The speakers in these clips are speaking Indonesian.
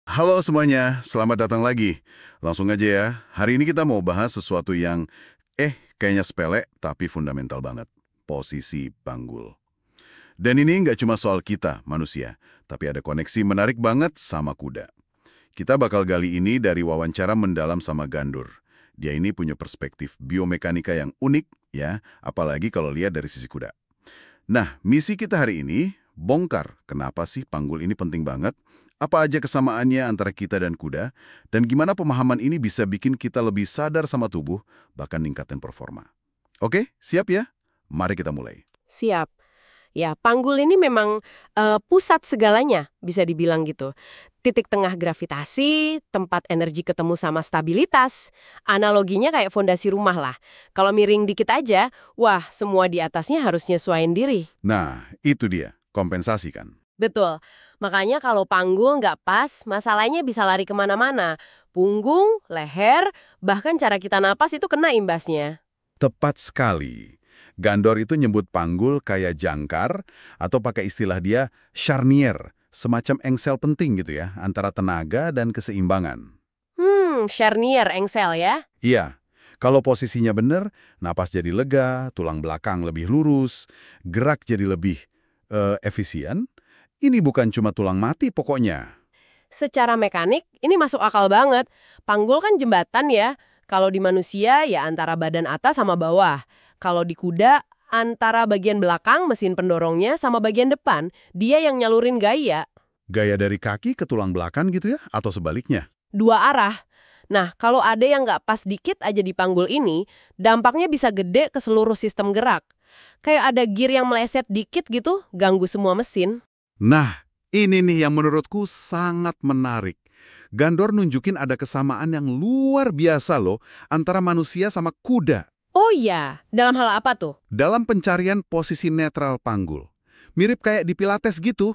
Halo semuanya, selamat datang lagi. Langsung aja ya, hari ini kita mau bahas sesuatu yang kayaknya sepele tapi fundamental banget. Posisi panggul. Dan ini nggak cuma soal kita, manusia, tapi ada koneksi menarik banget sama kuda. Kita bakal gali ini dari wawancara mendalam sama Gandur. Dia ini punya perspektif biomekanika yang unik ya, apalagi kalau lihat dari sisi kuda. Nah, misi kita hari ini, bongkar kenapa sih panggul ini penting banget, apa aja kesamaannya antara kita dan kuda, dan gimana pemahaman ini bisa bikin kita lebih sadar sama tubuh, bahkan ningkatin performa. Oke, siap ya? Mari kita mulai. Siap. Ya, panggul ini memang pusat segalanya, bisa dibilang gitu. Titik tengah gravitasi, tempat energi ketemu sama stabilitas. Analoginya kayak fondasi rumah lah. Kalau miring dikit aja, wah, semua di atasnya harus nyesuaiin diri. Nah, itu dia, kompensasi kan? Betul. Makanya kalau panggul nggak pas, masalahnya bisa lari kemana-mana. Punggung, leher, bahkan cara kita napas itu kena imbasnya. Tepat sekali. Gandor itu nyebut panggul kayak jangkar, atau pakai istilah dia, charnier, semacam engsel penting gitu ya, antara tenaga dan keseimbangan. Charnier, engsel ya. Iya, kalau posisinya benar, napas jadi lega, tulang belakang lebih lurus, gerak jadi lebih efisien. Ini bukan cuma tulang mati pokoknya. Secara mekanik, ini masuk akal banget. Panggul kan jembatan ya. Kalau di manusia, ya antara badan atas sama bawah. Kalau di kuda, antara bagian belakang, mesin pendorongnya, sama bagian depan. Dia yang nyalurin gaya. Gaya dari kaki ke tulang belakang gitu ya, atau sebaliknya. Dua arah. Nah, kalau ada yang nggak pas dikit aja di panggul ini, dampaknya bisa gede ke seluruh sistem gerak. Kayak ada gear yang meleset dikit gitu, ganggu semua mesin. Nah, ini nih yang menurutku sangat menarik. Gandor nunjukin ada kesamaan yang luar biasa loh antara manusia sama kuda Oh iya, dalam hal apa tuh? dalam pencarian posisi netral panggul. Mirip kayak di Pilates gitu.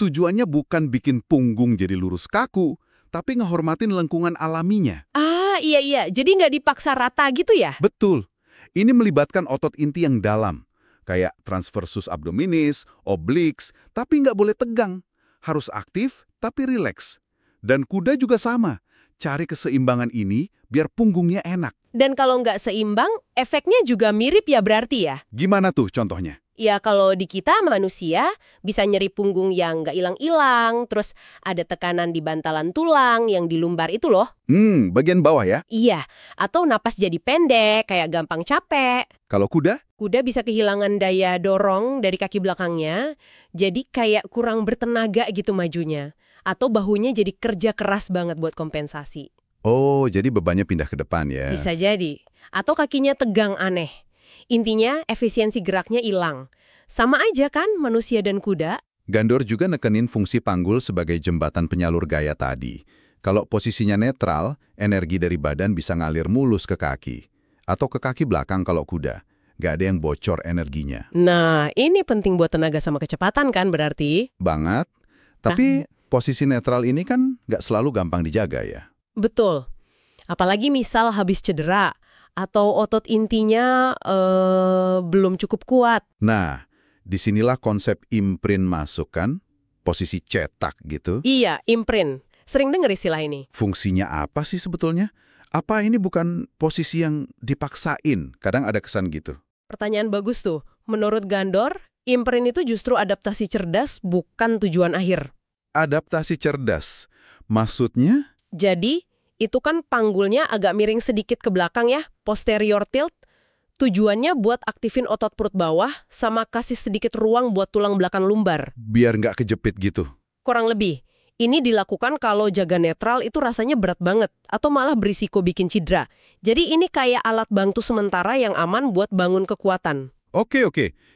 Tujuannya bukan bikin punggung jadi lurus kaku, tapi ngehormatin lengkungan alaminya. Ah, iya. Jadi nggak dipaksa rata gitu ya? Betul. Ini melibatkan otot inti yang dalam, kayak transversus abdominis, obliques, tapi nggak boleh tegang. Harus aktif, tapi rileks. Dan kuda juga sama. Cari keseimbangan ini biar punggungnya enak. Dan kalau nggak seimbang, efeknya juga mirip ya berarti ya? Gimana tuh contohnya? Ya kalau di kita manusia bisa nyeri punggung yang nggak hilang-hilang, terus ada tekanan di bantalan tulang yang di lumbar itu loh. Bagian bawah ya. Iya, atau napas jadi pendek, kayak gampang capek. Kalau kuda, Kuda bisa kehilangan daya dorong dari kaki belakangnya, jadi kayak kurang bertenaga gitu majunya. Atau bahunya jadi kerja keras banget buat kompensasi. oh jadi bebannya pindah ke depan ya. Bisa jadi. Atau kakinya tegang aneh. Intinya efisiensi geraknya hilang. Sama aja kan manusia dan kuda? Gandor juga nekenin fungsi panggul sebagai jembatan penyalur gaya tadi. Kalau posisinya netral, energi dari badan bisa ngalir mulus ke kaki. Atau ke kaki belakang kalau kuda. Gak ada yang bocor energinya. Nah, ini penting buat tenaga sama kecepatan kan berarti? Banget. Tapi posisi netral ini kan gak selalu gampang dijaga ya. Betul. Apalagi misal habis cedera atau otot intinya belum cukup kuat. Nah, disinilah konsep imprint masuk kan. Posisi cetak gitu. Iya, imprint. Sering dengar istilah ini. Fungsinya apa sih sebetulnya? Apa ini bukan posisi yang dipaksain? Kadang ada kesan gitu. Pertanyaan bagus tuh. Menurut Gandor, imprint itu justru adaptasi cerdas bukan tujuan akhir. Adaptasi cerdas. Maksudnya? Jadi, itu kan panggulnya agak miring sedikit ke belakang ya, posterior tilt. Tujuannya buat aktifin otot perut bawah sama kasih sedikit ruang buat tulang belakang lumbar. Biar nggak kejepit gitu. Kurang lebih. Ini dilakukan kalau jaga netral itu rasanya berat banget atau malah berisiko bikin cedera. Jadi ini kayak alat bantu sementara yang aman buat bangun kekuatan. Oke.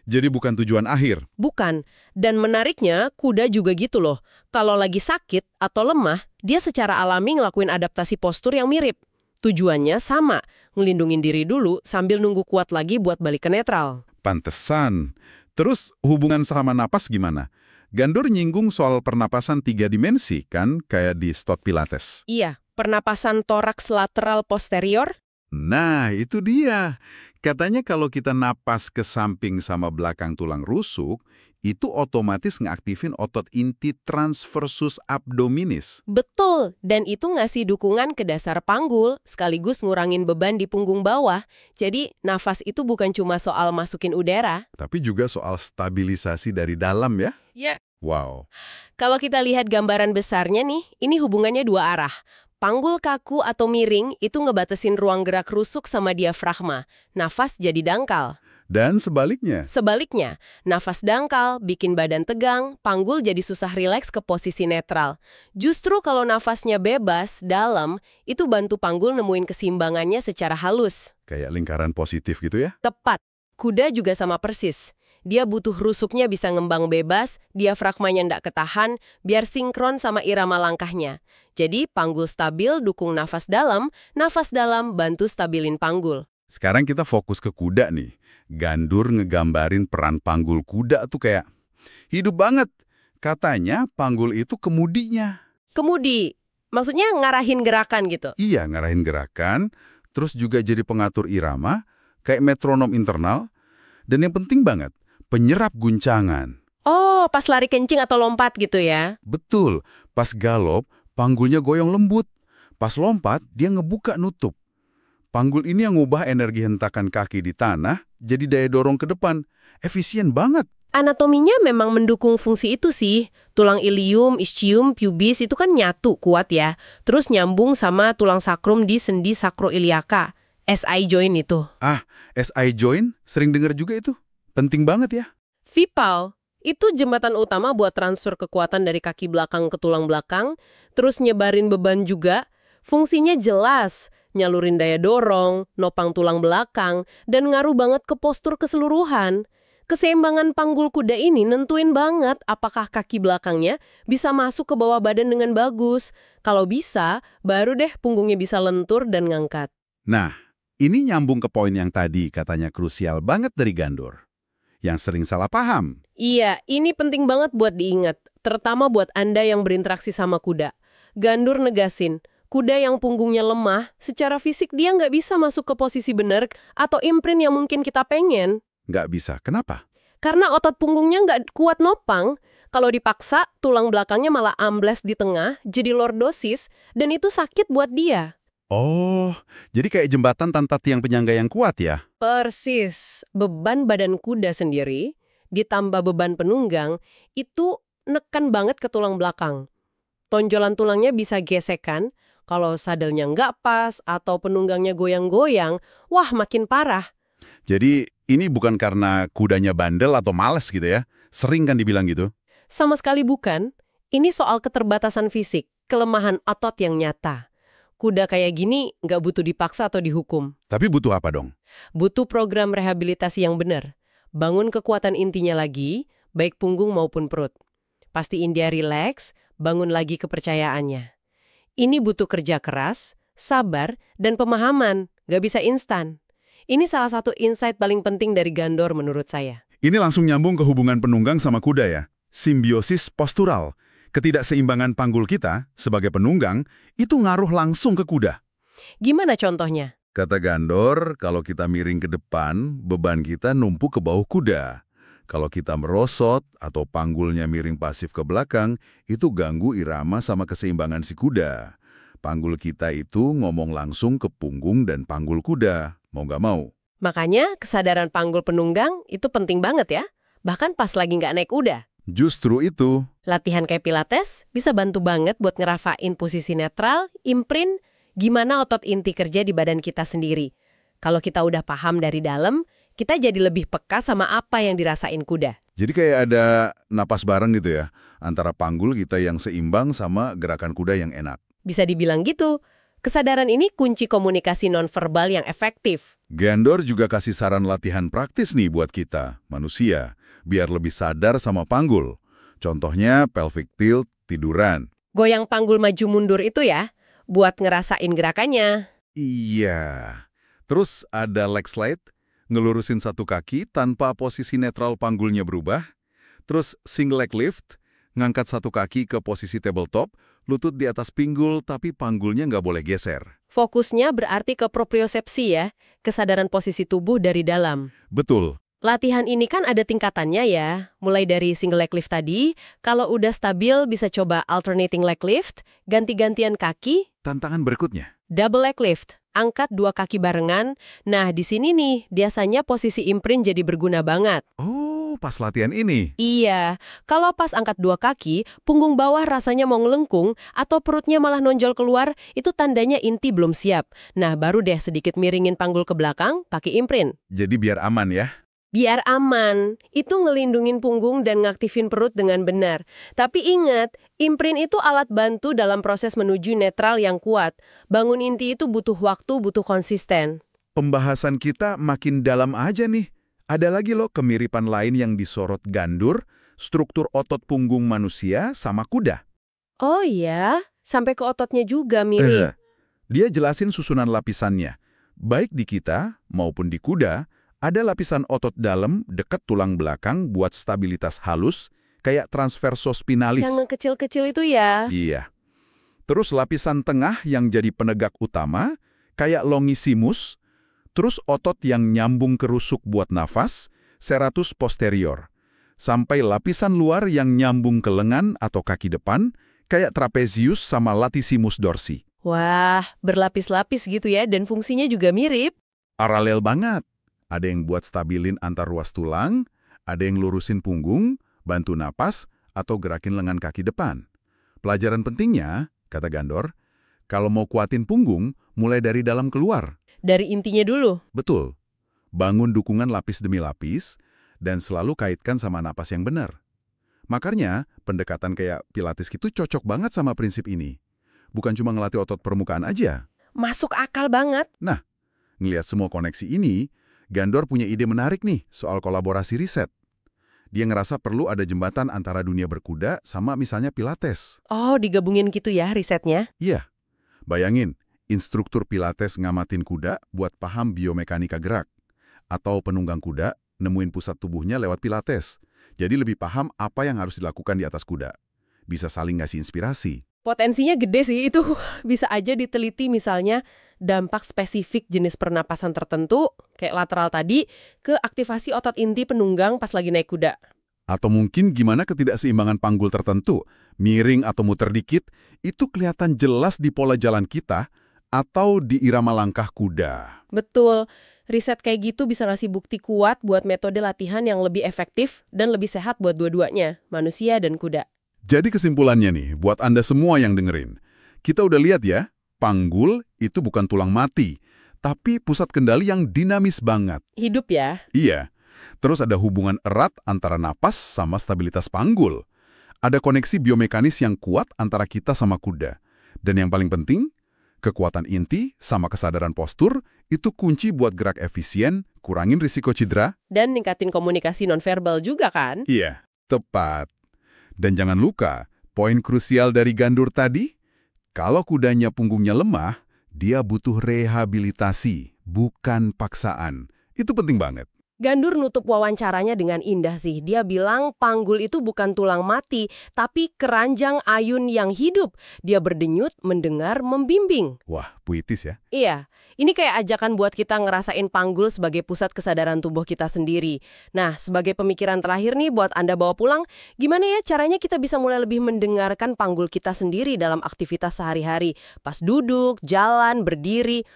Jadi bukan tujuan akhir. Bukan. Dan menariknya, kuda juga gitu loh. Kalau lagi sakit atau lemah, dia secara alami ngelakuin adaptasi postur yang mirip. Tujuannya sama, ngelindungin diri dulu sambil nunggu kuat lagi buat balik ke netral. Pantesan. Terus hubungan sama napas gimana? Gandor nyinggung soal pernapasan 3 dimensi kan, kayak di stot Pilates. Iya, pernapasan toraks lateral posterior. Nah, itu dia. Katanya kalau kita napas ke samping sama belakang tulang rusuk, itu otomatis ngaktifin otot inti transversus abdominis. Betul, dan itu ngasih dukungan ke dasar panggul, sekaligus ngurangin beban di punggung bawah. Jadi, nafas itu bukan cuma soal masukin udara. Tapi juga soal stabilisasi dari dalam ya. Ya. Wow. Kalau kita lihat gambaran besarnya nih, ini hubungannya dua arah. Panggul kaku atau miring itu ngebatasin ruang gerak rusuk sama diafragma. Nafas jadi dangkal. Dan sebaliknya. Sebaliknya, nafas dangkal bikin badan tegang, panggul jadi susah rileks ke posisi netral. Justru kalau nafasnya bebas, dalam, itu bantu panggul nemuin keseimbangannya secara halus. Kayak lingkaran positif gitu ya. Tepat. Kuda juga sama persis. Dia butuh rusuknya bisa ngembang bebas, diafragmanya ndak ketahan, biar sinkron sama irama langkahnya. Jadi, panggul stabil dukung nafas dalam bantu stabilin panggul. Sekarang kita fokus ke kuda nih. Gandur ngegambarin peran panggul kuda tuh kayak hidup banget. Katanya panggul itu kemudinya. Kemudi, maksudnya ngarahin gerakan gitu. Iya, ngarahin gerakan, terus juga jadi pengatur irama, kayak metronom internal, dan yang penting banget, penyerap guncangan. Oh, pas lari kencing atau lompat gitu ya? Betul, pas galop, panggulnya goyong lembut. Pas lompat, dia ngebuka nutup. Panggul ini yang ngubah energi hentakan kaki di tanah jadi daya dorong ke depan. Efisien banget. Anatominya memang mendukung fungsi itu sih. Tulang ilium, ischium, pubis itu kan nyatu kuat ya. Terus nyambung sama tulang sakrum di sendi sakroiliaka. SI joint itu. SI joint, sering dengar juga itu. Penting banget ya. VPAL, itu jembatan utama buat transfer kekuatan dari kaki belakang ke tulang belakang, terus nyebarin beban juga. Fungsinya jelas. Nyalurin daya dorong, nopang tulang belakang, dan ngaruh banget ke postur keseluruhan. Keseimbangan panggul kuda ini nentuin banget apakah kaki belakangnya bisa masuk ke bawah badan dengan bagus. Kalau bisa, baru deh punggungnya bisa lentur dan ngangkat. Nah, ini nyambung ke poin yang tadi katanya krusial banget dari Gandur. Yang sering salah paham. Iya, ini penting banget buat diingat, terutama buat Anda yang berinteraksi sama kuda. Gandur negasin, kuda yang punggungnya lemah, secara fisik dia nggak bisa masuk ke posisi benar atau imprint yang mungkin kita pengen. Nggak bisa. Kenapa? Karena otot punggungnya nggak kuat nopang. Kalau dipaksa, tulang belakangnya malah ambles di tengah, jadi lordosis, dan itu sakit buat dia. Oh, jadi kayak jembatan tanpa tiang penyangga yang kuat ya? Persis. Beban badan kuda sendiri, ditambah beban penunggang, itu neken banget ke tulang belakang. Tonjolan tulangnya bisa gesekan. Kalau sadelnya nggak pas atau penunggangnya goyang-goyang, wah makin parah. Jadi ini bukan karena kudanya bandel atau males gitu ya? Sering kan dibilang gitu? Sama sekali bukan. Ini soal keterbatasan fisik, kelemahan otot yang nyata. Kuda kayak gini nggak butuh dipaksa atau dihukum. Tapi butuh apa dong? Butuh program rehabilitasi yang benar. Bangun kekuatan intinya lagi, baik punggung maupun perut. Pastiin dia rileks, bangun lagi kepercayaannya. Ini butuh kerja keras, sabar, dan pemahaman. Nggak bisa instan. Ini salah satu insight paling penting dari Gandur menurut saya. Ini langsung nyambung ke hubungan penunggang sama kuda ya? Simbiosis postural. Ketidakseimbangan panggul kita sebagai penunggang itu ngaruh langsung ke kuda. Gimana contohnya? Kata Gandur, kalau kita miring ke depan, beban kita numpuk ke bawah kuda. Kalau kita merosot atau panggulnya miring pasif ke belakang, itu ganggu irama sama keseimbangan si kuda. Panggul kita itu ngomong langsung ke punggung dan panggul kuda, mau nggak mau. Makanya kesadaran panggul penunggang itu penting banget ya. Bahkan pas lagi nggak naik kuda. Justru itu. Latihan kayak pilates bisa bantu banget buat ngerafain posisi netral, imprint, gimana otot inti kerja di badan kita sendiri. Kalau kita udah paham dari dalam, kita jadi lebih peka sama apa yang dirasain kuda. Jadi kayak ada napas bareng gitu ya, antara panggul kita yang seimbang sama gerakan kuda yang enak. Bisa dibilang gitu. Kesadaran ini kunci komunikasi nonverbal yang efektif. Gandur juga kasih saran latihan praktis nih buat kita, manusia, biar lebih sadar sama panggul. Contohnya pelvic tilt, tiduran. Goyang panggul maju mundur itu ya, buat ngerasain gerakannya. Iya. Terus ada leg slide, ngelurusin satu kaki tanpa posisi netral panggulnya berubah. Terus single leg lift, ngangkat satu kaki ke posisi tabletop, lutut di atas pinggul tapi panggulnya nggak boleh geser. Fokusnya berarti ke propriosepsi ya, kesadaran posisi tubuh dari dalam. Betul. Latihan ini kan ada tingkatannya ya. Mulai dari single leg lift tadi, kalau udah stabil bisa coba alternating leg lift, ganti-gantian kaki, Tantangan berikutnya. double leg lift, angkat 2 kaki barengan. Nah, di sini nih, biasanya posisi imprint jadi berguna banget. Oh, pas latihan ini. Iya, kalau pas angkat 2 kaki, punggung bawah rasanya mau ngelengkung atau perutnya malah nonjol keluar, itu tandanya inti belum siap. Nah, baru deh sedikit miringin panggul ke belakang, pakai imprint. Jadi biar aman ya. Biar aman, itu ngelindungin punggung dan ngaktifin perut dengan benar. Tapi ingat, imprint itu alat bantu dalam proses menuju netral yang kuat. Bangun inti itu butuh waktu, butuh konsisten. Pembahasan kita makin dalam aja nih. Ada lagi loh kemiripan lain yang disorot Gandur, struktur otot punggung manusia sama kuda. Oh iya, sampai ke ototnya juga mirip. Dia jelasin susunan lapisannya. Baik di kita maupun di kuda, ada lapisan otot dalam dekat tulang belakang buat stabilitas halus, kayak transversospinalis. Yang kecil-kecil itu ya. Iya. Terus lapisan tengah yang jadi penegak utama, kayak longissimus. Terus otot yang nyambung ke rusuk buat nafas, serratus posterior. Sampai lapisan luar yang nyambung ke lengan atau kaki depan, kayak trapezius sama latissimus dorsi. Wah, berlapis-lapis gitu ya, dan fungsinya juga mirip. Paralel banget. Ada yang buat stabilin antar ruas tulang, ada yang lurusin punggung, bantu napas, atau gerakin lengan kaki depan. Pelajaran pentingnya, kata Gandor, kalau mau kuatin punggung, mulai dari dalam keluar. Dari intinya dulu. Betul. Bangun dukungan lapis demi lapis, dan selalu kaitkan sama napas yang benar. Makanya, pendekatan kayak Pilates itu cocok banget sama prinsip ini. Bukan cuma ngelatih otot permukaan aja. Masuk akal banget. Nah, ngelihat semua koneksi ini, Gandor punya ide menarik nih soal kolaborasi riset. Dia ngerasa perlu ada jembatan antara dunia berkuda sama misalnya Pilates. Oh, digabungin gitu ya risetnya? Iya. Bayangin, instruktur Pilates ngamatin kuda buat paham biomekanika gerak. Atau penunggang kuda nemuin pusat tubuhnya lewat Pilates. Jadi lebih paham apa yang harus dilakukan di atas kuda. Bisa saling ngasih inspirasi. Potensinya gede sih, itu bisa aja diteliti misalnya dampak spesifik jenis pernapasan tertentu, kayak lateral tadi, ke aktivasi otot inti penunggang pas lagi naik kuda. Atau mungkin gimana ketidakseimbangan panggul tertentu, miring atau muter dikit, itu kelihatan jelas di pola jalan kita atau di irama langkah kuda. Betul, riset kayak gitu bisa ngasih bukti kuat buat metode latihan yang lebih efektif dan lebih sehat buat dua-duanya, manusia dan kuda. Jadi kesimpulannya nih, buat Anda semua yang dengerin, kita udah lihat ya, panggul itu bukan tulang mati, tapi pusat kendali yang dinamis banget. Hidup ya? Iya. Terus ada hubungan erat antara napas sama stabilitas panggul. Ada koneksi biomekanis yang kuat antara kita sama kuda. Dan yang paling penting, kekuatan inti sama kesadaran postur itu kunci buat gerak efisien, kurangin risiko cedera. Dan ningkatin komunikasi nonverbal juga kan? Iya, tepat. Dan jangan lupa, poin krusial dari Gandur tadi, kalau kudanya punggungnya lemah, dia butuh rehabilitasi, bukan paksaan. Itu penting banget. Gandur nutup wawancaranya dengan indah sih. Dia bilang panggul itu bukan tulang mati, tapi keranjang ayun yang hidup. Dia berdenyut, mendengar, membimbing. Wah, puitis ya. Iya, ini kayak ajakan buat kita ngerasain panggul sebagai pusat kesadaran tubuh kita sendiri. Nah, sebagai pemikiran terakhir nih buat Anda bawa pulang, gimana ya caranya kita bisa mulai lebih mendengarkan panggul kita sendiri dalam aktivitas sehari-hari? Pas duduk, jalan, berdiri.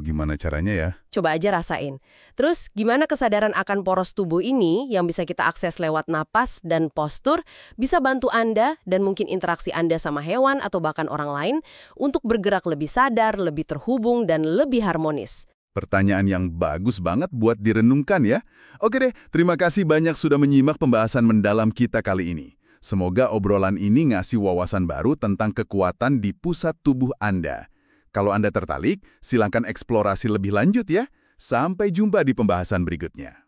Gimana caranya ya? Coba aja rasain. Terus, gimana kesadaran akan poros tubuh ini yang bisa kita akses lewat napas dan postur bisa bantu Anda dan mungkin interaksi Anda sama hewan atau bahkan orang lain untuk bergerak lebih sadar, lebih terhubung, dan lebih harmonis. Pertanyaan yang bagus banget buat direnungkan ya. Oke deh, terima kasih banyak sudah menyimak pembahasan mendalam kita kali ini. Semoga obrolan ini ngasih wawasan baru tentang kekuatan di pusat tubuh Anda. Kalau Anda tertarik, silakan eksplorasi lebih lanjut ya. Sampai jumpa di pembahasan berikutnya.